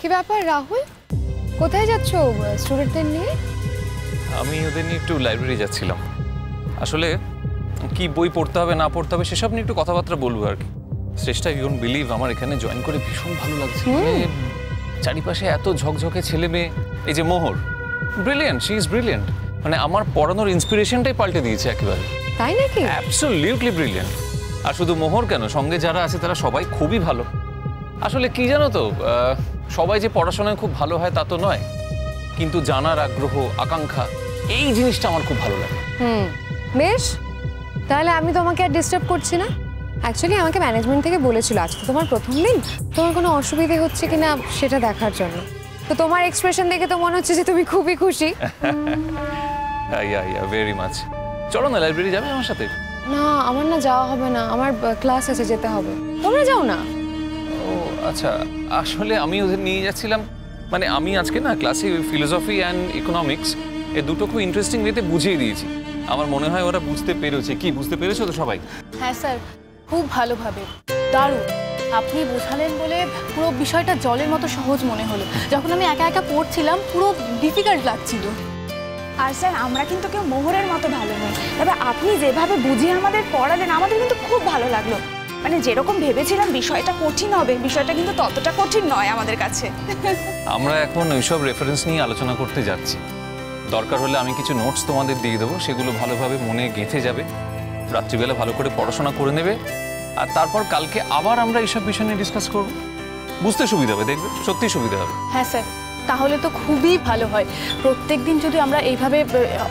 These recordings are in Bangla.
কি ব্যাপার রাহুল, কোথায় যাচ্ছ স্টুডেন্টদের নিয়ে? আমি ওদের নিয়ে একটু লাইব্রেরি যাচ্ছিলাম। আসলে কি বই পড়তে হবে না পড়তে হবে সেসব নিয়ে একটু কথাবার্তা বলবো আর কি। শ্রেষ্ঠা, ইউ ডোন্ট বিলিভ, আমার এখানে জয়েন করে ভীষণ ভালো লাগছে। চারিপাশে এত ঝকঝকে ছেলে মেয়ে। এই যে মোহর, ব্রিলিয়েন্ট, শি ইজ ব্রিলিয়েন্ট। মানে আমার পড়ানোর ইন্সপিরেশনটাই পাল্টে দিয়েছে একেবারে। তাই নাকি? Absolutely brilliant. আর শুধু মোহর কেন, সঙ্গে যারা আছে তারা সবাই খুবই ভালো। আসলে কি জানো তো, সবাই যে পড়াশোনায় খুব ভালো হয় তা তো নয়, কিন্তু জানার আগ্রহ, আকাঙ্ক্ষা, এই জিনিসটা আমার খুব ভালো লাগে। বেশ, তাহলে আমি তোমাকে আর ডিস্টার্ব করছি না। অ্যাকচুয়ালি আমাকে ম্যানেজমেন্ট থেকে বলেছিল আজকে তোমার প্রথম দিন, তোমার কোনো অসুবিধে হচ্ছে কিনা সেটা দেখার জন্য। তো তোমার এক্সপ্রেশন দেখে তো মনে হচ্ছে যে তুমি খুবই খুশি। Very much. চলো না, লাইব্রেরি যাবে আমার সাথে? না, আমার না যাওয়া হবে না, আমার ক্লাস আছে, যেতে হবে। তোমরা যাও না। ও আচ্ছা, আসলে আমি ওদের নিয়ে যাচ্ছিলাম। মানে আমি আজকে না ক্লাসে ফিলোসফি অ্যান্ড ইকোনমিক্স এই দুটো খুব ইন্টারেস্টিং ওয়েতে বুঝিয়ে দিয়েছি। আমার মনে হয় ওরা বুঝতে পেরেছে। কি বুঝতে পেরেছো তো সবাই? হ্যাঁ স্যার, খুব ভালোভাবে, দারুণ। আপনি বোঝালেন বলে পুরো বিষয়টা জলের মতো সহজ মনে হলো। যখন আমি একা একা পড়ছিলাম পুরো ডিফিকাল্ট লাগছিল। আর স্যার, আমরা কিন্তু কেউ মোহরের মতো ভালো নই, তবে আপনি যেভাবে বুঝিয়ে আমাদের পড়ালেন আমাদের কিন্তু খুব ভালো লাগলো। মানে যেরকম ভেবেছিলাম বিষয়টা কঠিন হবে, বিষয়টা কিন্তু ততটা কঠিন নয় আমাদের কাছে। আমরা এখন ওইসব রেফারেন্স নিয়ে আলোচনা করতে যাচ্ছি। দরকার হলে আমি কিছু নোটস তোমাদের দিয়ে দেবো, সেগুলো ভালোভাবে মনে গেঁথে যাবে। রাত্রিবেলা ভালো করে পড়াশোনা করে নেবে, আর তারপর কালকে আবার আমরা এইসব বিষয় নিয়ে ডিসকাস করব। বুঝতে সুবিধা হবে, দেখবে সত্যিই সুবিধা হবে। হ্যাঁ স্যার, তাহলে তো খুবই ভালো হয়। প্রত্যেক দিন যদি আমরা এইভাবে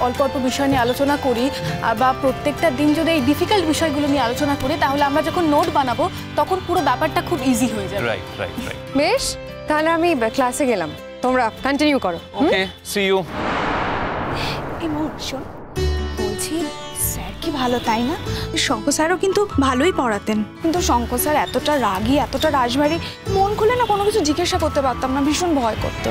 অল্প অল্প বিষয় নিয়ে আলোচনা করি, বা প্রত্যেকটা দিন যদি এই ডিফিকাল্ট বিষয়গুলো নিয়ে আলোচনা করি, তাহলে আমরা যখন নোট বানাবো তখন পুরো ব্যাপারটা খুব ইজি হয়ে যাবে। Right right right. বেশ, তাহলে আমি ক্লাসে গেলাম, তোমরা কন্টিনিউ করো। ওকে, সি ইউ। এই মোহর শোন, বলছি স্যার কি ভালো তাই না? শঙ্কর স্যারও কিন্তু ভালোই পড়াতেন, কিন্তু শঙ্কর স্যার এতটা রাগী, এতটা রাজবাড়ি, মন খুলে না কোনো কিছু জিজ্ঞাসা করতে পারতাম না, ভীষণ ভয় করতো।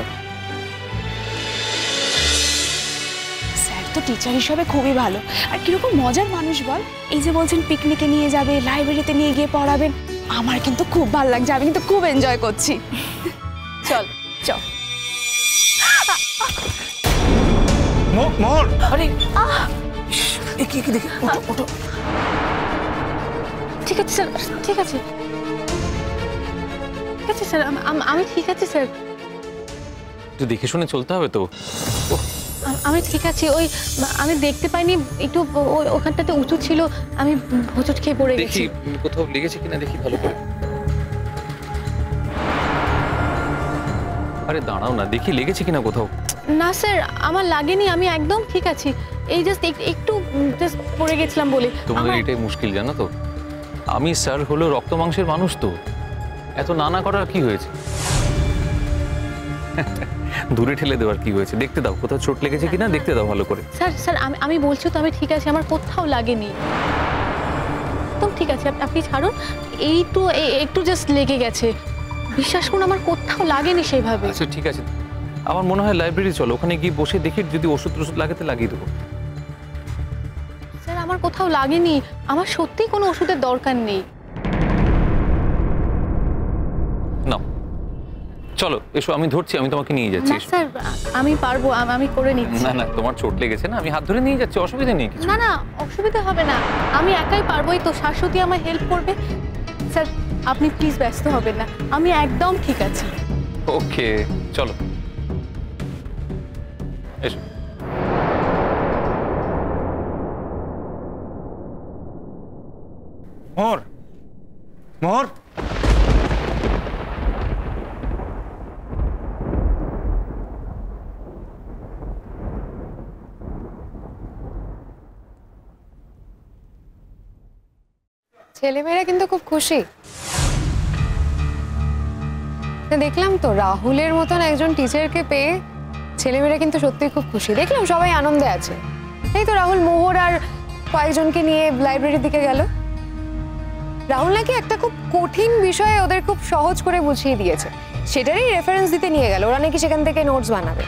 স্যার তো টিচার হিসাবে খুবই ভালো, আর কিরকম মজার মানুষ বল। এই যে বলছেন পিকনিকে নিয়ে যাবে, লাইব্রেরিতে নিয়ে গিয়ে পড়াবেন, আমার কিন্তু খুব ভালো লাগছে, আমি কিন্তু খুব এনজয় করছি। চল চল। মোহর, আরে কি দেখি, ওটো। ঠিক আছে স্যার, ঠিক আছে ঠিক আছে স্যার, আমি ঠিক আছে স্যার, একটু দেখে শুনে চলতে হবে তো। আমি ঠিক আছি। ওই আমি দেখতে পাইনি, একটু ওখানটাতে উঁচু ছিল, আমি হোঁচট খেয়ে পড়ে গেছি। দেখি কোথাও লেগেছে কিনা, দেখি ভালো করে। আরে দাঁড়াও না, দেখি লেগেছে কিনা কোথাও। না স্যার, আমার লাগেনি, আমি একদম ঠিক আছি। এই জাস্ট একটু জাস্ট পড়ে গেছিলাম বলে। তোমাদের এটাই মুশকিল, জানো তো। আমি স্যার হলো রক্ত মাংসের মানুষ, তো এত নানা করার কি হয়েছে? দূরে ঠেলে দেওয়ার কি হয়েছে? দেখতে দাও কোথাও চোট লেগেছে কিনা, দেখতে দাও ভালো করে। স্যার স্যার, আমি বলছি তো আমি ঠিক আছি, আমার কোথাও লাগেনি, একদম ঠিক আছে। আপনি ছাড়ুন, এই তো একটু জাস্ট লেগে গেছে, বিশ্বাস করুন আমার কোথাও লাগেনি সেইভাবে। আচ্ছা ঠিক আছে, আমার মনে হয় লাইব্রেরি চলো, ওখানে গিয়ে বসে দেখি, যদি ওষুধ লাগে তো লাগিয়ে দেবো। স্যার আমার কোথাও লাগেনি, আমার সত্যিই কোনো ওষুধের দরকার নেই। না চলো এসো, আমি ধরছি, আমি তোমাকে নিয়ে যাচ্ছি। না স্যার, আমি পারবো, আমি করে নিচ্ছি। না না, তোমার চোট লেগেছে না, আমি হাত ধরে নিয়ে যাচ্ছি, অসুবিধা নেই কিছু। না না, অসুবিধা হবে না, আমি একাই পারবোই তো, শাশ্বতী আমায় হেল্প করবে। স্যার আপনি প্লিজ ব্যস্ত হবেন না, আমি একদম ঠিক আছি। ওকে চলো এসো। মোহর, মোহর, ছেলেমেয়েরা কিন্তু খুব খুশি। দেখলাম তো রাহুলের মতন একজন টিচারকে পেয়ে ছেলেমেয়েরা কিন্তু সত্যিই খুব খুশি। দেখলাম সবাই আনন্দে আছে। এই তো রাহুল মোহর আর কয়েকজনকে নিয়ে লাইব্রেরির দিকে গেল। রাহুল নাকি একটা খুব কঠিন বিষয়ে ওদের খুব সহজ করে বুঝিয়ে দিয়েছে, সেটারই রেফারেন্স দিতে নিয়ে গেল। ওরা নাকি সেখান থেকে নোটস বানাবে।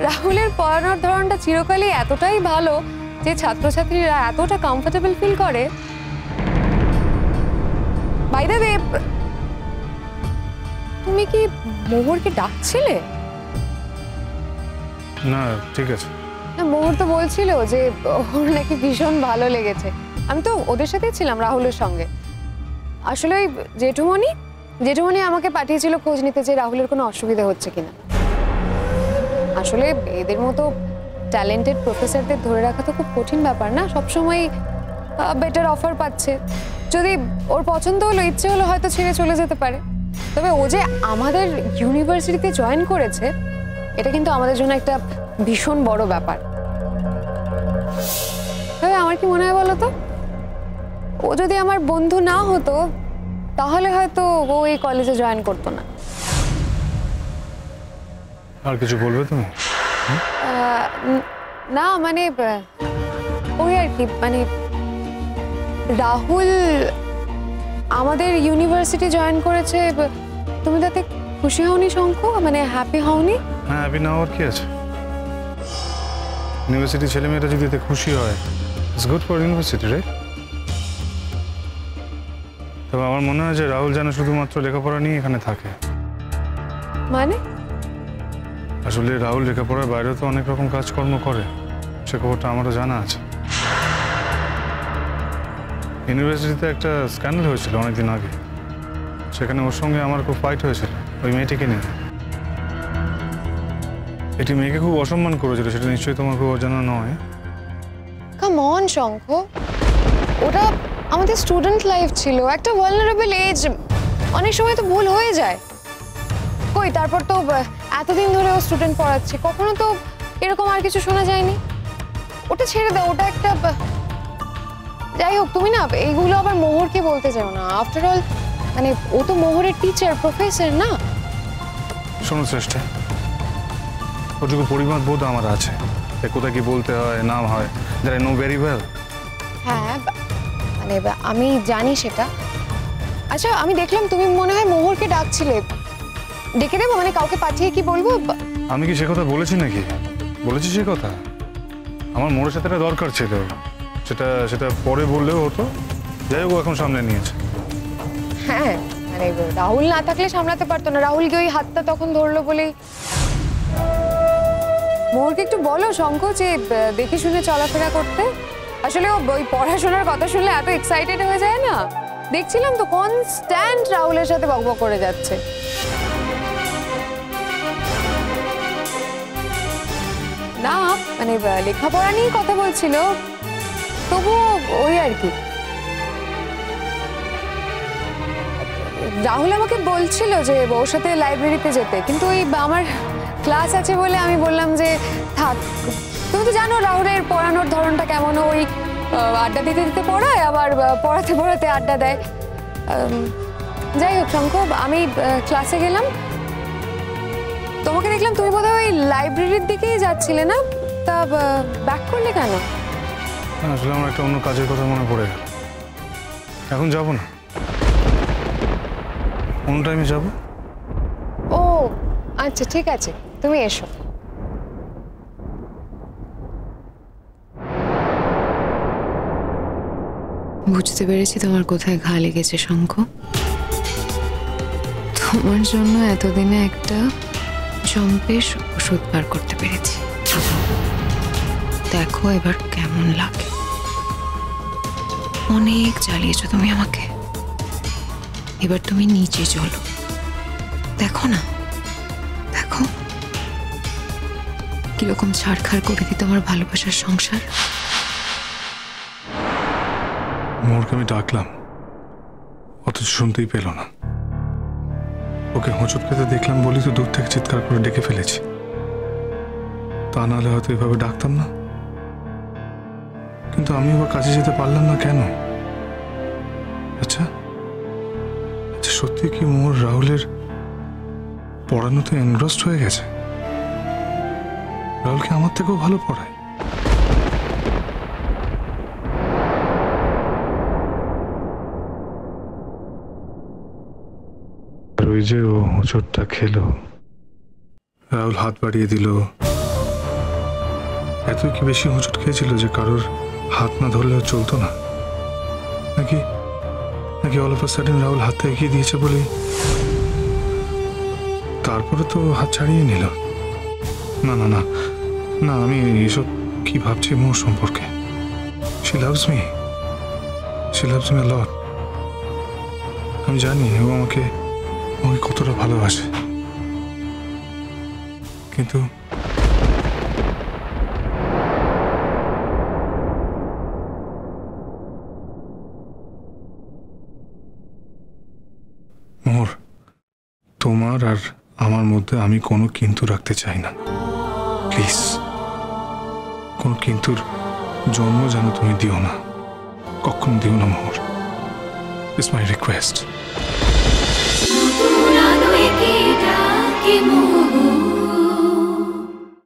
রাহুলের পড়ানোর ধরনটা চিরকালই এতটাই ভালো যে ছাত্রছাত্রীরা এতটা কমফোর্টেবল ফিল করে। বাই দ্য ওয়ে, তুমি কি মোহরকে ডাকছিলে? না ঠিক আছে। না, মোহর তো বলছিল যে ওর নাকি ভীষণ ভালো লেগেছে। আমি তো ওদের সাথেই ছিলাম, রাহুলের সঙ্গে। আসলে ওই জেঠুমনি আমাকে পাঠিয়েছিল খোঁজ নিতে যে রাহুলের কোনো অসুবিধা হচ্ছে কিনা। আসলে এদের মতো ট্যালেন্টেড প্রফেসরদের ধরে রাখা তো খুব কঠিন ব্যাপার না, সবসময় বেটার অফার পাচ্ছে। যদি ওর পছন্দ হলো, ইচ্ছে হলো, হয়তো ছেড়ে চলে যেতে পারে। তবে ও যে আমাদের ইউনিভার্সিটিতে জয়েন করেছে, এটা কিন্তু আমাদের জন্য একটা ভীষণ বড় ব্যাপার। তবে আমার কি মনে হয় বলো তো, ও যদি আমার বন্ধু না হতো তাহলে হয়তো ও এই কলেজে জয়েন করতো না। আর কিছু বলবে তুমি? না মানে ওই আর কি, মানে রাহুল আমাদের ইউনিভার্সিটি জয়েন করেছে, তুমি তাতে খুশি হওনি শঙ্খ? মানে হ্যাপি হওনি? হ্যাঁ, হ্যাপি না হওয়ার কি আছে? ইউনিভার্সিটি ছেলেমেয়েরা যদি এতে খুশি হয়, it's good for university, right? তবে আমার মনে হয় যে রাহুল যেন শুধুমাত্র লেখাপড়া নিয়ে এখানে থাকে। মানে আসলে রাহুল লেখাপড়ার বাইরেও তো অনেক রকম কাজকর্ম করে, সে খবরটা আমারও জানা আছে। ইউনিভার্সিটিতে একটা স্ক্যান্ডাল হয়েছিল অনেকদিন আগে, সেখানে ওর সঙ্গে আমার খুব ফাইট হয়েছিল ওই মেয়েটিকে নিয়ে। এটি মেয়েকে খুব অসম্মান করেছিল, সেটা নিশ্চয়ই তোমার খুব অজানা নয়। কাম অন শঙ্খ, ওটা আমাদের স্টুডেন্ট লাইফ ছিল, একটা ভালনারেবল এজ, অনেক সময় তো ভুল হয়ে যায়। কই তারপর তো এতদিন ধরে ও স্টুডেন্ট পড়াচ্ছে, কখনো তো এরকম আর কিছু শোনা যায়নি। ওটা ছেড়ে দাও, ওটা একটা যাই হোক। তুমি না এইগুলো আবার মোহরকে বলতে চাও না, আফটার অল মানে ও তো মোহরের টিচার, প্রফেসর না। শোনো শ্রেষ্ঠা, ওটুকু পরিমাণ বোধ আমার আছে, কোথায় কি বলতে হয় নাম হয়, that I know very well. হ্যাঁ মানে আমি জানি সেটা। আচ্ছা, আমি দেখলাম তুমি মনে হয় মোহরকে ডাকছিলে, ডেকে দেবো? মানে কাউকে পাঠিয়ে কি বলবো? আমি কি সে কথা বলেছি নাকি? বলেছি সে কথা? আমার মোড়ের সাথে একটা দরকার ছিল, সেটা পরে বললেও হতো। যাই হোক, এখন সামনে নিয়েছে। হ্যাঁ মানে রাহুল না থাকলে সামলাতে পারতো না, রাহুলকে ওই হাতটা তখন ধরলো বলেই। মোহরকে একটু বলো শঙ্খ যে দেখে শুনে চলাফেরা করতে। আসলে ওই পড়াশোনার কথা শুনলে এত এক্সাইটেড হয়ে যায় না, দেখছিলাম তো কনস্ট্যান্ট রাহুলের সাথে বকবক করে যাচ্ছে। না মানে লেখাপড়া নিয়ে কথা বলছিল, তবুও ওই আর কি। রাহুল আমাকে বলছিল যে ওর সাথে লাইব্রেরিতে যেতে, কিন্তু ওই আমার ক্লাস আছে বলে আমি বললাম যে থাক। তুমি তো জানো রাহুলের পড়ানোর ধরনটা কেমন, ওই আড্ডা দিতে দিতে পড়ায়, আবার পড়াতে পড়াতে আড্ডা দেয়। যাই হোক শঙ্খ, আমি ক্লাসে গেলাম, তোমাকে দেখলাম তুমি বোধহয় ওই লাইব্রেরির দিকেই যাচ্ছিলে না, তা ব্যাক করলে কেন? আসলে আমার একটা অন্য কাজের কথা মনে পড়ে গেল, এখন যাব না, অন্য টাইমে যাব। ও আচ্ছা ঠিক আছে, তুমি এসো। বুঝতে পেরেছি তোমার কোথায় ঘা লেগেছে শঙ্খ। তোমার জন্য এতদিনে একটা জম্পেশ ওষুধ বার করতে পেরেছি, দেখো এবার কেমন লাগে। অনেক জ্বালিয়েছো তুমি আমাকে, এবার তুমি নিচে চলো, দেখো না, দেখো কিরকম ছাড়খাড় করে দিত আমার ভালোবাসার সংসার। মোরকে আমি ডাকলাম, অথচ শুনতেই পেল না। ওকে হোঁচট খেতে দেখলাম বলি তো দূর থেকে চিৎকার করে ডেকে ফেলেছি, তা নাহলে হয়তো এভাবে ডাকতাম না। কিন্তু আমি আবার কাছে যেতে পারলাম না কেন? আচ্ছা আচ্ছা, সত্যি কি মোর রাহুলের পড়ানোতে এনগ্রস্ট হয়ে গেছে? রাহুলকে আমার থেকেও ভালো পড়ায়। ওই যে ও হোঁচটটা খেলো, রাহুল হাত বাড়িয়ে দিল, এত কি বেশি হোঁচট খেয়েছিল যে কারোর হাত না ধরলেও চলতো না? নাকি নাকি all of a sudden Rahul হাতটা এগিয়ে দিয়েছে বলেই তারপরে তো হাত ছাড়িয়ে নিল। না না না না, আমি এসব কি ভাবছি মোর সম্পর্কে। She loves me, she loves me a lot. আমি জানি ও আমাকে আমাকে কতটা ভালোবাসে, কিন্তু মোর, তোমার আর আমার মধ্যে আমি কোনো কিন্তু রাখতে চাই না। প্লিজ কোনো কিন্তুর জন্ম যেন তুমি দিও না, কখনো দিও না মোর। It's my request.